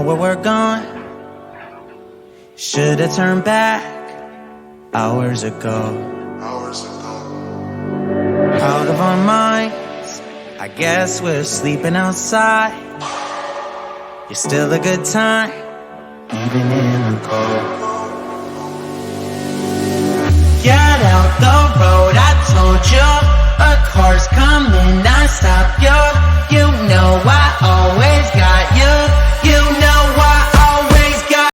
where we're going. Should've turned back hours ago. Out of our minds, I guess we're sleeping outside. You're still a good time, even in the cold. Get out the road, I told you. A car's coming, I stop you. You